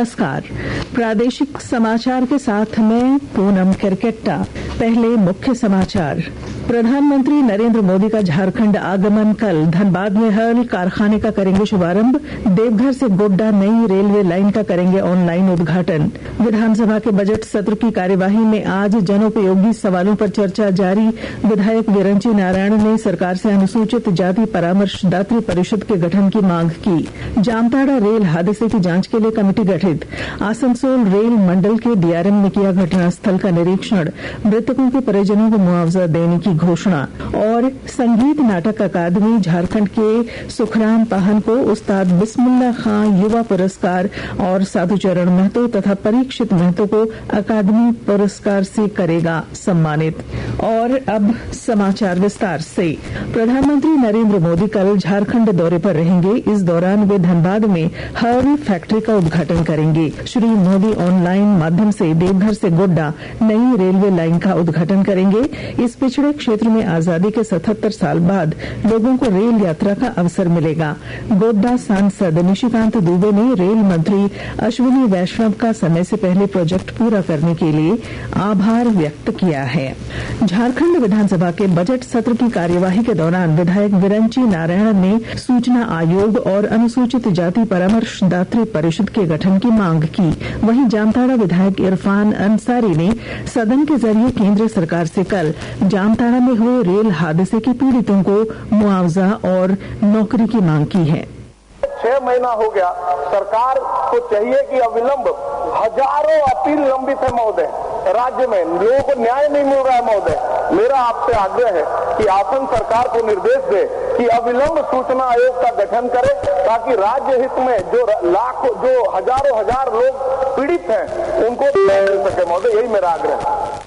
नमस्कार। प्रादेशिक समाचार के साथ मैं पूनम किरकेट्टा। पहले मुख्य समाचार। प्रधानमंत्री नरेंद्र मोदी का झारखंड आगमन कल। धनबाद में हर्ल कारखाने का करेंगे शुभारंभ। देवघर से गोड्डा नई रेलवे लाइन का करेंगे ऑनलाइन उद्घाटन। विधानसभा के बजट सत्र की कार्यवाही में आज जनोपयोगी सवालों पर चर्चा जारी। विधायक विरंची नारायण ने सरकार से अनुसूचित जाति परामर्शदात्री परिषद के गठन की मांग की। जामताड़ा रेल हादसे की जांच के लिए कमेटी गठित। आसनसोल रेल मंडल के डीआरएम ने किया घटनास्थल का निरीक्षण। मृतकों के परिजनों को मुआवजा देने की घोषणा। और संगीत नाटक अकादमी झारखंड के सुखराम पाहन को उस्ताद बिस्मिल्ला खां युवा पुरस्कार और साधुचरण महतो तथा परीक्षित महतो को अकादमी पुरस्कार से करेगा सम्मानित। और अब समाचार विस्तार से। प्रधानमंत्री नरेंद्र मोदी कल झारखंड दौरे पर रहेंगे। इस दौरान वे धनबाद में हर्ल फैक्ट्री का उद्घाटन करेंगे। श्री मोदी ऑनलाइन माध्यम से देवघर से गोड्डा नई रेलवे लाइन का उद्घाटन करेंगे। इस पिछड़े क्षेत्र में आजादी के 77 साल बाद लोगों को रेल यात्रा का अवसर मिलेगा। गोड्डा सांसद निशिकांत दुबे ने रेल मंत्री अश्विनी वैष्णव का समय से पहले प्रोजेक्ट पूरा करने के लिए आभार व्यक्त किया है। झारखंड विधानसभा के बजट सत्र की कार्यवाही के दौरान विधायक विरंची नारायण ने सूचना आयोग और अनुसूचित जाति परामर्शदात्री परिषद के गठन की मांग की। वहीं जामताड़ा विधायक इरफान अंसारी ने सदन के जरिए केंद्र सरकार से कल जामताड़ा में हुए रेल हादसे के पीड़ितों को मुआवजा और नौकरी की मांग की है। 6 महीना हो गया, सरकार को चाहिए कि अविलंब, हजारों अपील लंबित है महोदय, राज्य में लोगों को न्याय नहीं मिल रहा है महोदय। मेरा आपसे आग्रह है कि आसन सरकार को निर्देश दे कि अविलंब सूचना आयोग का गठन करे, ताकि राज्य हित में जो हजारों हजार लोग पीड़ित हैं उनको न्याय मिल सके महोदय, यही मेरा आग्रह है।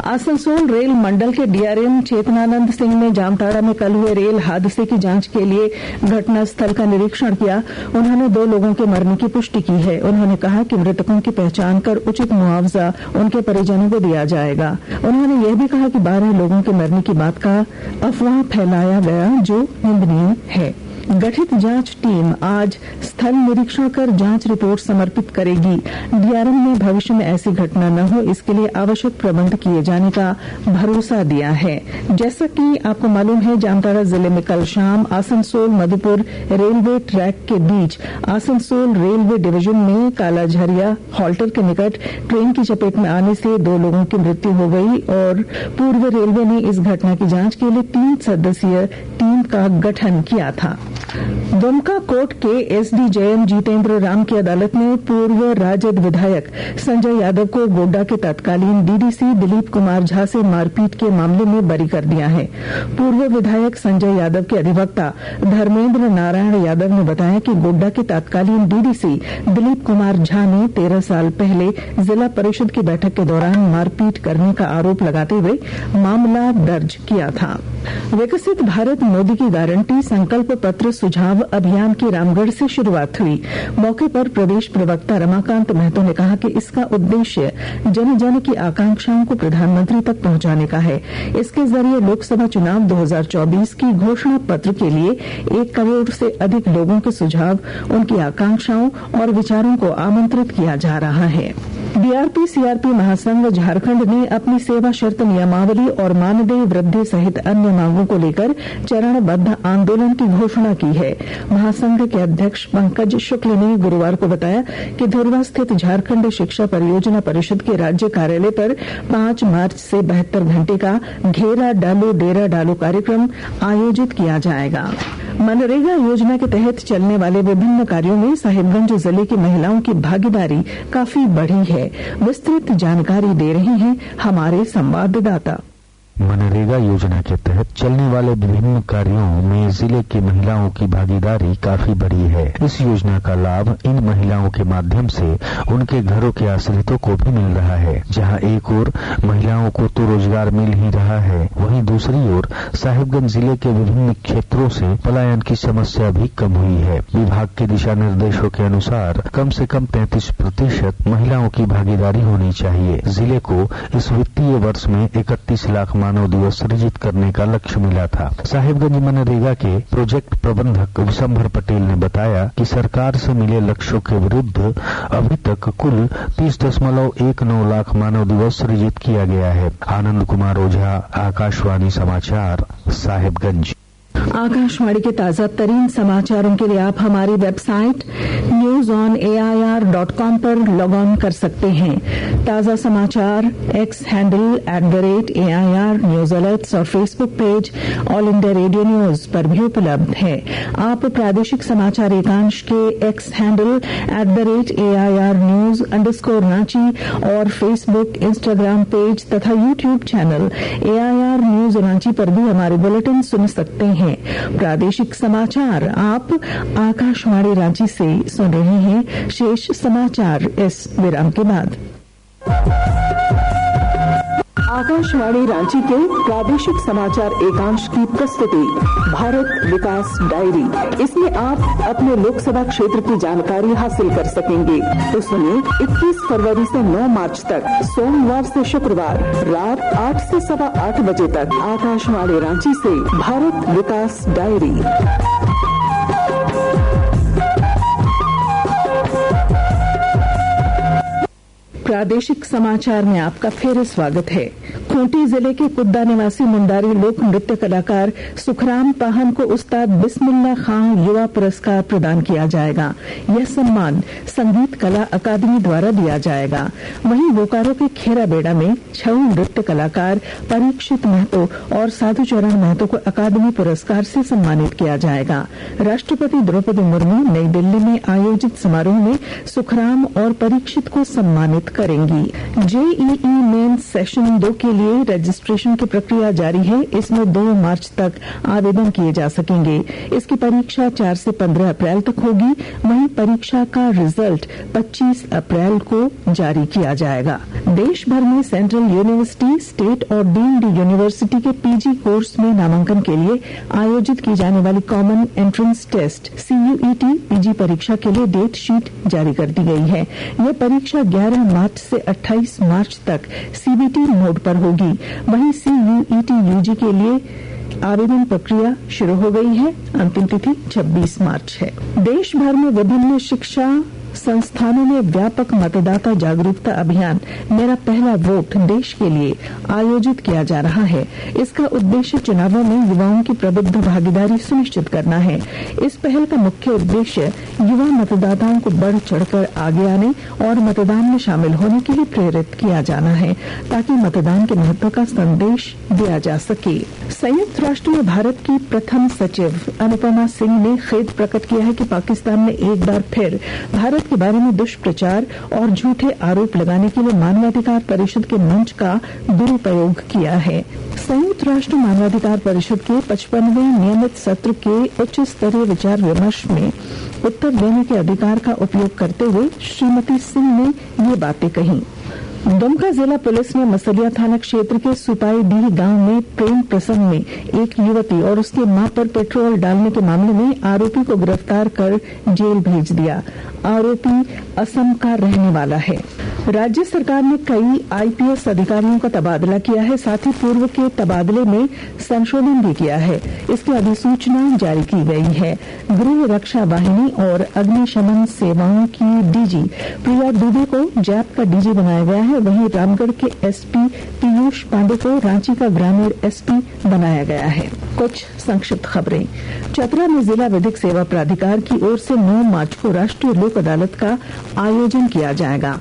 आसनसोल रेल मंडल के डीआरएम चेतनानंद सिंह ने जामताड़ा में कल हुए रेल हादसे की जांच के लिए घटनास्थल का निरीक्षण किया। उन्होंने 2 लोगों के मरने की पुष्टि की है। उन्होंने कहा कि मृतकों की पहचान कर उचित मुआवजा उनके परिजनों को दिया जाएगा। उन्होंने यह भी कहा कि 12 लोगों के मरने की बात का अफवाह फैलाया गया, जो निंदनीय है। गठित जांच टीम आज स्थल निरीक्षण कर जांच रिपोर्ट समर्पित करेगी। डीआरएम ने भविष्य में ऐसी घटना न हो, इसके लिए आवश्यक प्रबंध किए जाने का भरोसा दिया है। जैसा कि आपको मालूम है, जामताड़ा जिले में कल शाम आसनसोल मधुपुर रेलवे ट्रैक के बीच आसनसोल रेलवे डिवीजन में कालाझरिया हॉल्टर के निकट ट्रेन की चपेट में आने से 2 लोगों की मृत्यु हो गई और पूर्व रेलवे ने इस घटना की जांच के लिए 3 सदस्यीय टीम का गठन किया था। दुमका कोर्ट के एसडीजेएम जितेंद्र राम की अदालत ने पूर्व राजद विधायक संजय यादव को गोड्डा के तत्कालीन डीडीसी दिलीप कुमार झा से मारपीट के मामले में बरी कर दिया है। पूर्व विधायक संजय यादव के अधिवक्ता धर्मेंद्र नारायण यादव ने बताया कि गोड्डा के तत्कालीन डीडीसी दिलीप कुमार झा ने 13 साल पहले जिला परिषद की बैठक के दौरान मारपीट करने का आरोप लगाते हुए मामला दर्ज किया था। विकसित भारत मोदी की गारंटी संकल्प पत्र सुझाव अभियान की रामगढ़ से शुरुआत हुई। मौके पर प्रदेश प्रवक्ता रमाकांत महतो ने कहा कि इसका उद्देश्य जन जन की आकांक्षाओं को प्रधानमंत्री तक पहुंचाने का है। इसके जरिए लोकसभा चुनाव 2024 की घोषणा पत्र के लिए 1 करोड़ से अधिक लोगों के सुझाव, उनकी आकांक्षाओं और विचारों को आमंत्रित किया जा रहा है। बीआरपी सीआरपी महासंघ झारखंड ने अपनी सेवा शर्त नियमावली और मानदेय वृद्धि सहित अन्य मांगों को लेकर चरणबद्ध आंदोलन की घोषणा की है। महासंघ के अध्यक्ष पंकज शुक्ल ने गुरुवार को बताया कि धुर्वा स्थित झारखंड शिक्षा परियोजना परिषद के राज्य कार्यालय पर 5 मार्च से 72 घंटे का घेरा डालो डेरा डालो कार्यक्रम आयोजित किया जाएगा। मनरेगा योजना के तहत चलने वाले विभिन्न कार्यों में साहिबगंज जिले की महिलाओं की भागीदारी काफी बढ़ी है। विस्तृत जानकारी दे रहे हैं हमारे संवाददाता। मनरेगा योजना के तहत चलने वाले विभिन्न कार्यों में जिले की महिलाओं की भागीदारी काफी बढ़ी है। इस योजना का लाभ इन महिलाओं के माध्यम से उनके घरों के आश्रितों को भी मिल रहा है। जहां एक ओर महिलाओं को तो रोजगार मिल ही रहा है, वहीं दूसरी ओर साहिबगंज जिले के विभिन्न क्षेत्रों से पलायन की समस्या भी कम हुई है। विभाग के दिशा निर्देशों के अनुसार कम से कम 33% महिलाओं की भागीदारी होनी चाहिए। जिले को इस वित्तीय वर्ष में 31 लाख मानव दिवस सृजित करने का लक्ष्य मिला था। साहिबगंज मनरेगा के प्रोजेक्ट प्रबंधक विशंभर पटेल ने बताया कि सरकार से मिले लक्ष्यों के विरुद्ध अभी तक कुल 30.19 लाख मानव दिवस सृजित किया गया है। आनंद कुमार ओझा, आकाशवाणी समाचार, साहिबगंज। आकाशवाणी के ताजा तरीन समाचारों के लिए आप हमारी वेबसाइट newsonair.com पर लॉग ऑन कर सकते हैं। ताजा समाचार X handle @AIR news alerts और Facebook page All India Radio News पर भी उपलब्ध है। आप प्रादेशिक समाचार एकांश के एक्स हैंडल @AIR news_रांची और फेसबुक, इंस्टाग्राम पेज तथा YouTube channel AIR news Ranchi पर भी हमारे बुलेटिन सुन सकते हैं। प्रादेशिक समाचार आप आकाशवाणी रांची से सुन रहे हैं। शेष समाचार इस विराम के बाद। आकाशवाणी रांची के प्रादेशिक समाचार एकांश की प्रस्तुति भारत विकास डायरी। इसमें आप अपने लोकसभा क्षेत्र की जानकारी हासिल कर सकेंगे। तो सुनिए 21 फरवरी से 9 मार्च तक सोमवार से शुक्रवार रात 8 से 8:15 बजे तक आकाशवाणी रांची से भारत विकास डायरी। प्रादेशिक समाचार में आपका फिर स्वागत है। खूंटी जिले के कुद्दा निवासी मुंडारी लोक नृत्य कलाकार सुखराम पाहन को उस्ताद बिस्मिल्लाह खां युवा पुरस्कार प्रदान किया जाएगा। यह सम्मान संगीत कला अकादमी द्वारा दिया जाएगा। वहीं बोकारो के खेरा बेड़ा में छऊ नृत्य कलाकार परीक्षित महतो और साधुचरण महतो को अकादमी पुरस्कार से सम्मानित किया जाएगा। राष्ट्रपति द्रौपदी मुर्मू नई दिल्ली में आयोजित समारोह में सुखराम और परीक्षित को सम्मानित करेंगी। JEE मेन सेशन 2 के लिए रजिस्ट्रेशन की प्रक्रिया जारी है। इसमें 2 मार्च तक आवेदन किए जा सकेंगे। इसकी परीक्षा 4 से 15 अप्रैल तक होगी। वहीं परीक्षा का रिजल्ट 25 अप्रैल को जारी किया जाएगा। देश भर में सेंट्रल यूनिवर्सिटी, स्टेट और डीम्ड यूनिवर्सिटी के PG कोर्स में नामांकन के लिए आयोजित की जाने वाली common entrance test CUET PG परीक्षा के लिए डेट शीट जारी कर दी गई है। यह परीक्षा 11 मार्च से 28 मार्च तक CBT मोड पर होगी। वहीं CUET UG के लिए आवेदन प्रक्रिया शुरू हो गई है। अंतिम तिथि 26 मार्च है। देश भर में विभिन्न शिक्षा संस्थानों में व्यापक मतदाता जागरूकता अभियान मेरा पहला वोट देश के लिए आयोजित किया जा रहा है। इसका उद्देश्य चुनावों में युवाओं की प्रबुद्ध भागीदारी सुनिश्चित करना है। इस पहल का मुख्य उद्देश्य युवा मतदाताओं को बढ़ चढ़कर आगे आने और मतदान में शामिल होने के लिए प्रेरित किया जाना है, ताकि मतदान के महत्व का संदेश दिया जा सके। संयुक्त राष्ट्र में भारत की प्रथम सचिव अनुपमा सिंह ने खेद प्रकट किया है कि पाकिस्तान ने एक बार फिर भारत के बारे में दुष्प्रचार और झूठे आरोप लगाने के लिए मानवाधिकार परिषद के मंच का दुरुपयोग किया है। संयुक्त राष्ट्र मानवाधिकार परिषद के 55वें नियमित सत्र के उच्च स्तरीय विचार विमर्श में उत्तर देने के अधिकार का उपयोग करते हुए श्रीमती सिंह ने ये बातें कही। दुमका जिला पुलिस ने मसलिया थाना क्षेत्र के सुपाईडीह गांव में प्रेम प्रसंग में एक युवती और उसकी मां पर पेट्रोल डालने के मामले में आरोपी को गिरफ्तार कर जेल भेज दिया। आरोपी असम का रहने वाला है। राज्य सरकार ने कई IPS अधिकारियों का तबादला किया है, साथ ही पूर्व के तबादले में संशोधन भी किया है। इसकी अधिसूचना जारी की गई है। गृह रक्षा वाहिनी और अग्निशमन सेवाओं की DG प्रिया दुबे को जैप का DG बनाया गया है। वहीं रामगढ़ के SP पीयूष पांडे को रांची का ग्रामीण SP बनाया गया है। कुछ संक्षिप्त खबरें। चतरा में जिला विधिक सेवा प्राधिकार की ओर से 9 मार्च को राष्ट्रीय लोक अदालत का आयोजन किया जाएगा।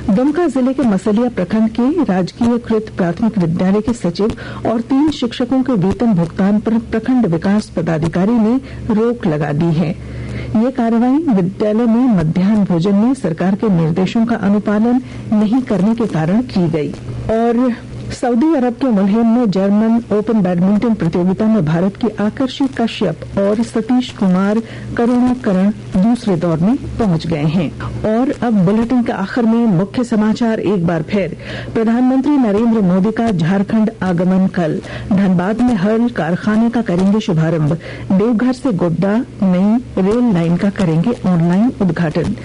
दुमका जिले के मसलिया प्रखंड के राजकीयकृत प्राथमिक विद्यालय के सचिव और 3 शिक्षकों के वेतन भुगतान पर प्रखंड विकास पदाधिकारी ने रोक लगा दी है। ये कार्रवाई विद्यालय में मध्याह्न भोजन में सरकार के निर्देशों का अनुपालन नहीं करने के कारण की गई। और सऊदी अरब के मुल्हेम में जर्मन ओपन बैडमिंटन प्रतियोगिता में भारत की आकर्षि कश्यप और सतीश कुमार करुणाकरण दूसरे दौर में पहुंच गए हैं। और अब बुलेटिन के आखिर में मुख्य समाचार एक बार फिर। प्रधानमंत्री नरेंद्र मोदी का झारखंड आगमन कल। धनबाद में हर्ल कारखाने का करेंगे शुभारंभ। देवघर से गोड्डा नई रेल लाइन का करेंगे ऑनलाइन उद्घाटन।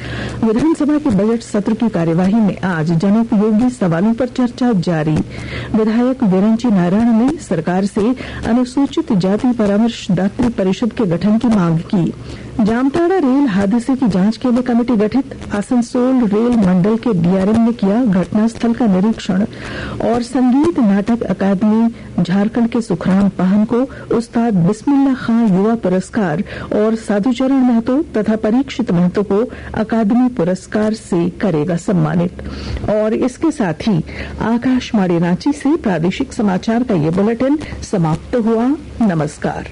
विधानसभा के बजट सत्र की कार्यवाही में आज जनोपयोगी सवालों पर चर्चा जारी। विधायक विरंची नारायण ने सरकार से अनुसूचित जाति परामर्शदात्री परिषद के गठन की मांग की। जामताड़ा रेल हादसे की जांच के लिए कमेटी गठित। आसनसोल रेल मंडल के डीआरएम ने किया घटनास्थल का निरीक्षण। और संगीत नाटक अकादमी झारखंड के सुखराम पाहन को उस्ताद बिस्मिल्लाह खां युवा पुरस्कार और साधुचरण महतो तथा परीक्षित महतो को अकादमी पुरस्कार से करेगा सम्मानित। और इसके साथ ही आकाशवाणी रांची से प्रादेशिक समाचार का ये बुलेटिन समाप्त हुआ। नमस्कार।